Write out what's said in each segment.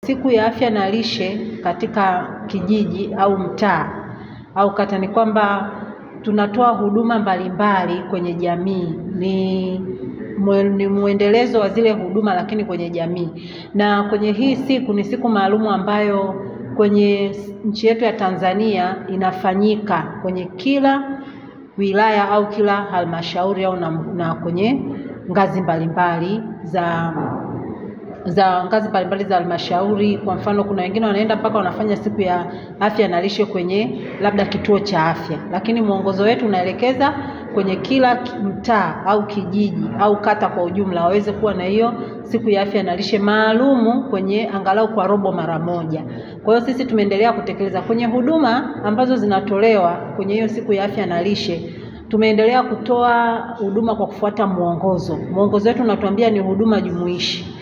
siku ya afya na lishe katika kijiji au mtaa au kata ni kwamba tunatoa huduma mbalimbali kwenye jamii. Ni muendelezo wa zile huduma lakini kwenye jamii. Na kwenye hii siku ni siku maalumu ambayo kwenye nchi yetu ya Tanzania inafanyika kwenye kila wilaya au kila halmashauri au na kwenye ngazi mbalimbali za halmashauri. Kwa mfano kuna wengine wanaenda mpaka wanafanya siku ya afya na lishe kwenye labda kituo cha afya, lakini mwongozo wetu unaelekeza kwenye kila mtaa au kijiji au kata kwa ujumla waweze kuwa na hiyo siku ya afya na lishe maalumu kwenye angalau kwa robo mara moja. Kwa hiyo sisi tumeendelea kutekeleza kwenye huduma ambazo zinatolewa kwenye hiyo siku ya afya na lishe. Tumeendelea kutoa huduma kwa kufuata mwongozo. Mwongozo wetu unatuambia ni huduma jumuishi.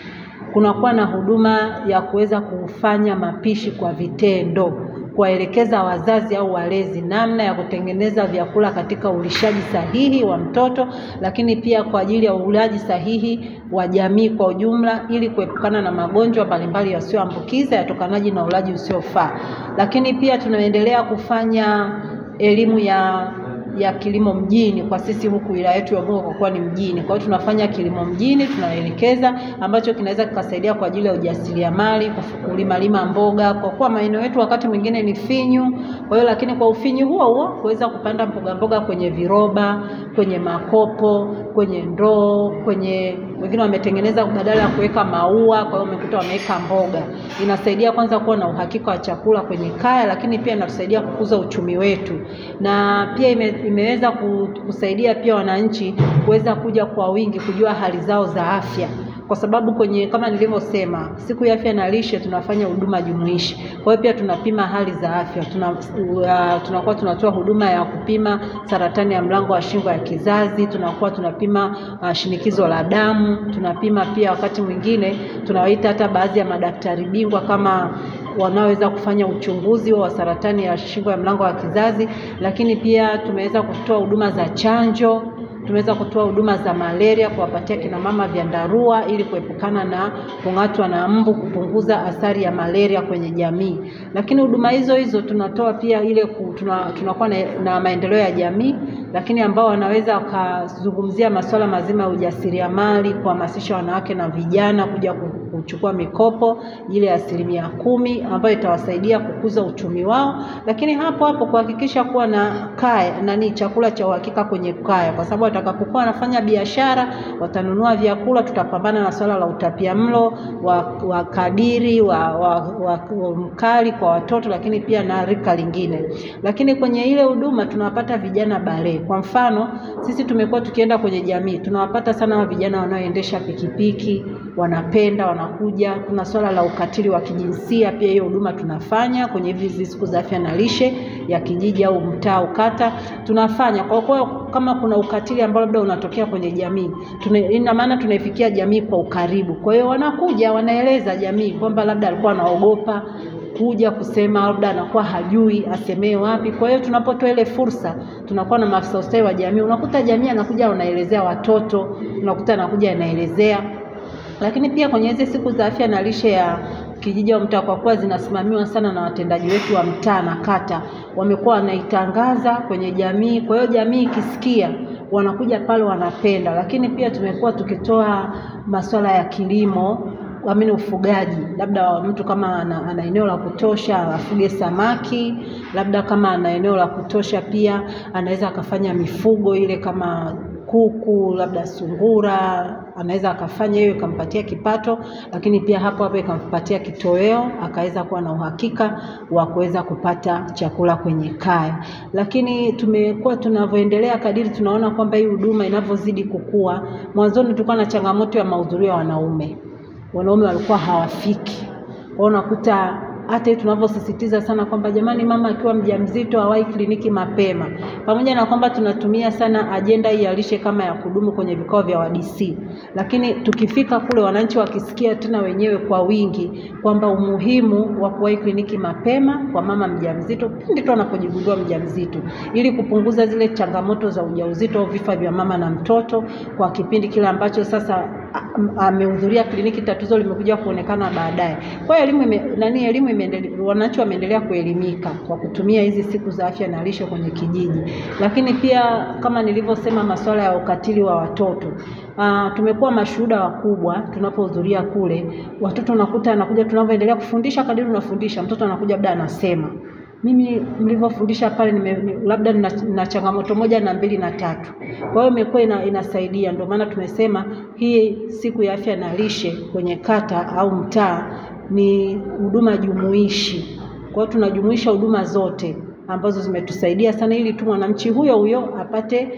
Kunakuwa na huduma ya kuweza kufanya mapishi kwa vitendo, kuwaelekeza wazazi au walezi namna ya kutengeneza vyakula katika ulishaji sahihi wa mtoto, lakini pia kwa ajili ya ulaji sahihi wa jamii kwa ujumla ili kuepukana na magonjwa mbalimbali yasiyoambukiza yatokanayo na ulaji usiofaa. Lakini pia tunaendelea kufanya elimu ya kilimo mjini kwa sisi huku wilaya yetu ya Ubungo kwa kuwa ni mjini. Kwa hiyo tunafanya kilimo mjini, tunaelekeza ambacho kinaweza kukasaidia kwa ajili ya ujasiriamali, kulima mboga kwa kuwa maeneo yetu wakati mwingine ni finyu. Kwa hiyo lakini kwa ufinyu huo kuweza kupanda mboga kwenye viroba, kwenye makopo, kwenye ndoo, kwenye wengine wametengeneza badala ya kuweka maua, kwa hiyo umekuta wameweka mboga. Inasaidia kwanza kuwa na uhakika wa chakula kwenye kaya, lakini pia inatusaidia kukuza uchumi wetu. Na pia imeweza kusaidia pia wananchi kuweza kuja kwa wingi kujua hali zao za afya. Kwa sababu kwenye kama nilivyosema siku ya afya na lishe tunafanya huduma jumuishi. Kwa hiyo pia tunapima hali za afya. Tunakuwa tunatoa huduma ya kupima saratani ya mlango wa shingo ya kizazi, tunakuwa tunapima shinikizo la damu, tunapima pia wakati mwingine tunawaita hata baadhi ya madaktari bingwa kama wanaweza kufanya uchunguzi wa saratani ya shingo ya mlango wa kizazi. Lakini pia tumeweza kutoa huduma za chanjo, tumeweza kutoa huduma za malaria kuwapatia kina mama vyandarua ili kuepukana na kung'atwa na mbu, kupunguza athari ya malaria kwenye jamii. Lakini huduma hizo tunatoa pia ile tunakuwa na maendeleo ya jamii, lakini ambao wanaweza kuzungumzia masuala mazima ya ujasiriamali, kuhamasisha wanawake na vijana kuja kuchukua mikopo ile ya 10% ambayo itawasaidia kukuza uchumi wao. Lakini hapo kuhakikisha kuwa na chakula cha uhakika kwenye kaya, kwa sababu watakapokuwa wanafanya biashara watanunua vyakula, tutapambana na swala la utapiamlo wa kadiri wa mkali kwa watoto, lakini pia na rika lingine. Lakini kwenye ile huduma tunawapata vijana bale. Kwa mfano sisi tumekuwa tukienda kwenye jamii, tunawapata sana vijana wanaoendesha pikipiki, wanapenda wanakuja. Kuna swala la ukatili wa kijinsia pia hiyo huduma tunafanya kwenye hizi siku za afya na lishe ya kijiji au mtaa au kata tunafanya. Kwa hiyo kama kuna ukatili ambao labda unatokea kwenye jamii, ina maana tunaifikia jamii kwa ukaribu. Kwa hiyo wanakuja wanaeleza jamii kwamba labda alikuwa anaogopa kuja kusema, labda anakuwa hajui asemee wapi. Kwa hiyo tunapotoa ile fursa, tunakuwa na maafisa ustawi wa jamii. Unakuta jamii anakuja anaelezea watoto, unakuta anakuja anaelezea. Lakini pia kwenye hizo siku za afya na lishe ya kijiji au mtaa, kwa kuwa zinasimamiwa sana na watendaji wetu wa mtaa na kata, wamekuwa wanaitangaza kwenye jamii. Kwa hiyo jamii ikisikia wanakuja pale wanapenda. Lakini pia tumekuwa tukitoa masuala ya kilimo, ufugaji. Labda mtu kama ana eneo la kutosha afuge samaki, labda kama ana eneo la kutosha pia anaweza akafanya mifugo ile kama kuku, labda sungura, anaweza akafanya hiyo ikampatia kipato. Lakini pia hapo ikampatia kitoweo, akaweza kuwa na uhakika wa kuweza kupata chakula kwenye kaya. Lakini tumekuwa tunavyoendelea kadiri tunaona kwamba hii huduma inavyozidi kukua. Mwanzoni tulikuwa na changamoto ya mahudhurio ya wanaume walikuwa hawafiki. Unakuta hata tunavyosisitiza sana kwamba jamani, mama akiwa mjamzito hawahi kliniki mapema. Pamoja na kwamba tunatumia sana ajenda hii ya lishe kama ya kudumu kwenye vikao vya WDC, lakini tukifika kule wananchi wakisikia tena wenyewe kwa wingi kwamba umuhimu wa kuwahi kliniki mapema kwa mama mjamzito pindi tu anapojigundua mjamzito, ili kupunguza zile changamoto za ujauzito au vifo vya mama na mtoto kwa kipindi kile ambacho sasa amehudhuria kliniki, tatizo limekuja kuonekana baadaye. Kwa hiyo elimu imeendelea, wananchi wameendelea kuelimika kwa kutumia hizi siku za afya na lishe kwenye kijiji. Lakini pia kama nilivyosema, masuala ya ukatili wa watoto, tumekuwa mashuhuda wakubwa tunapohudhuria kule. Watoto unakuta anakuja, tunavyoendelea kufundisha, kadiri tunafundisha mtoto anakuja labda anasema, mimi nilivyofundisha pale labda na changamoto 1 na 2 na 3. Kwa hiyo imekuwa inasaidia. Ndio maana tumesema hii siku ya afya na lishe kwenye kata au mtaa ni huduma jumuishi. Kwa hiyo tunajumuisha huduma zote ambazo zimetusaidia sana, ili tu mwananchi huyo apate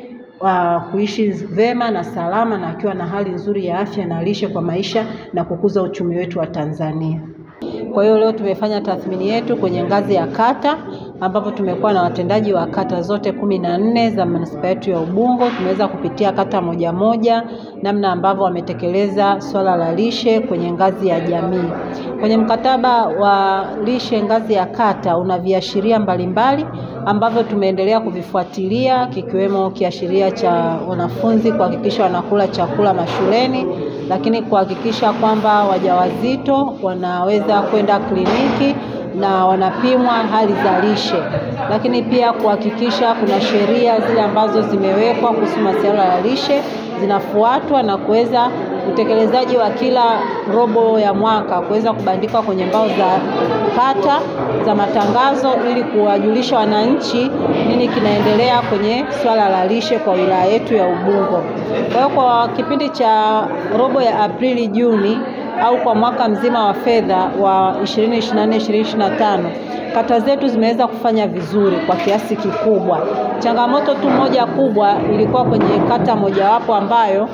kuishi vema na salama na akiwa na hali nzuri ya afya na lishe kwa maisha na kukuza uchumi wetu wa Tanzania. Kwa hiyo leo tumefanya tathmini yetu kwenye ngazi ya kata, ambapo tumekuwa na watendaji wa kata zote 14 za manispaa yetu ya Ubungo. Tumeweza kupitia kata moja namna ambavyo wametekeleza swala la lishe kwenye ngazi ya jamii. Kwenye mkataba wa lishe ngazi ya kata una viashiria mbalimbali ambavyo tumeendelea kuvifuatilia, kikiwemo kiashiria cha wanafunzi kuhakikisha wanakula chakula mashuleni, lakini kuhakikisha kwamba wajawazito wanaweza kwenda kliniki na wanapimwa hali za lishe, lakini pia kuhakikisha kuna sheria zile ambazo zimewekwa kuhusu masuala ya lishe zinafuatwa na kuweza utekelezaji wa kila robo ya mwaka kuweza kubandika kwenye mbao za kata za matangazo, ili kuwajulisha wananchi nini kinaendelea kwenye swala la lishe kwa wilaya yetu ya Ubungo. Kwa hiyo kwa kipindi cha robo ya Aprili Juni au kwa mwaka mzima wa fedha wa 2024-2025, kata zetu zimeweza kufanya vizuri kwa kiasi kikubwa. Changamoto tu moja kubwa ilikuwa kwenye kata mojawapo ambayo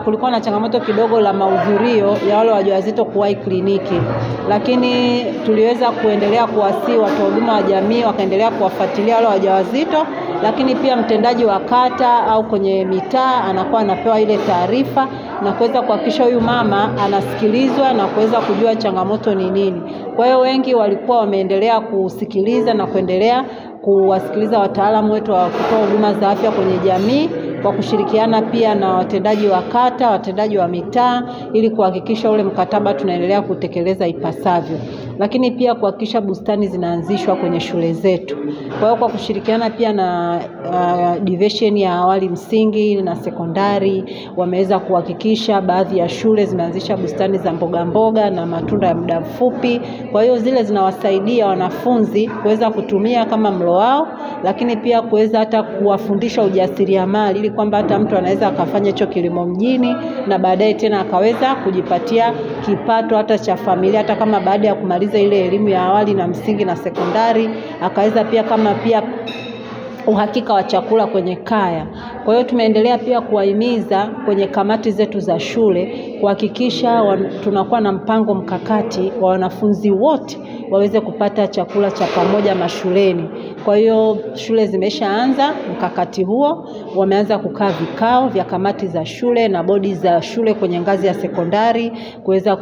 kulikuwa na changamoto kidogo la mahudhurio ya wale wajawazito kuwahi kliniki, lakini tuliweza kuendelea kuwasihi watoa huduma wa jamii wakaendelea kuwafuatilia wale wajawazito, lakini pia mtendaji wa kata au kwenye mitaa anakuwa anapewa ile taarifa na kuweza kuhakikisha huyu mama anasikilizwa na kuweza kujua changamoto ni nini. Kwa hiyo wengi walikuwa wameendelea kusikiliza na kuendelea kuwasikiliza wataalamu wetu wa kutoa huduma za afya kwenye jamii, kwa kushirikiana pia na watendaji wa kata, watendaji wa mitaa, ili kuhakikisha ule mkataba tunaendelea kutekeleza ipasavyo. Lakini pia kuhakikisha bustani zinaanzishwa kwenye shule zetu. Kwa hiyo kwa kushirikiana pia na division ya awali msingi na sekondari, wameweza kuhakikisha baadhi ya shule zimeanzisha bustani za mboga na matunda ya muda mfupi. Kwa hiyo zile zinawasaidia wanafunzi kuweza kutumia kama mlo wao, lakini pia kuweza hata kuwafundisha ujasiriamali, ili kwamba hata mtu anaweza akafanya hicho kilimo mjini na baadaye tena akaweza kujipatia kipato hata cha familia, hata kama baada ya kumaliza ile elimu ya awali na msingi na sekondari, akaweza pia kama pia uhakika wa chakula kwenye kaya. Kwa hiyo tumeendelea pia kuwahimiza kwenye kamati zetu za shule kuhakikisha tunakuwa na mpango mkakati wa wanafunzi wote waweze kupata chakula cha pamoja mashuleni. Kwa hiyo shule zimeshaanza mkakati huo, wameanza kukaa vikao vya kamati za shule na bodi za shule kwenye ngazi ya sekondari kuweza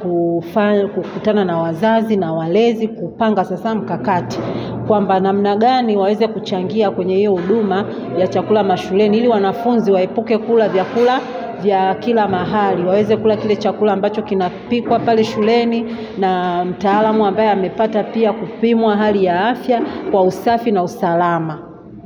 kukutana na wazazi na walezi kupanga sasa mkakati kwamba namna gani waweze kuchangia kwenye hiyo huduma ya chakula mashuleni, ili wanafunzi waepuke kula vyakula vya kila mahali, waweze kula kile chakula ambacho kinapikwa pale shuleni na mtaalamu ambaye amepata pia kupimwa hali ya afya kwa usafi na usalama.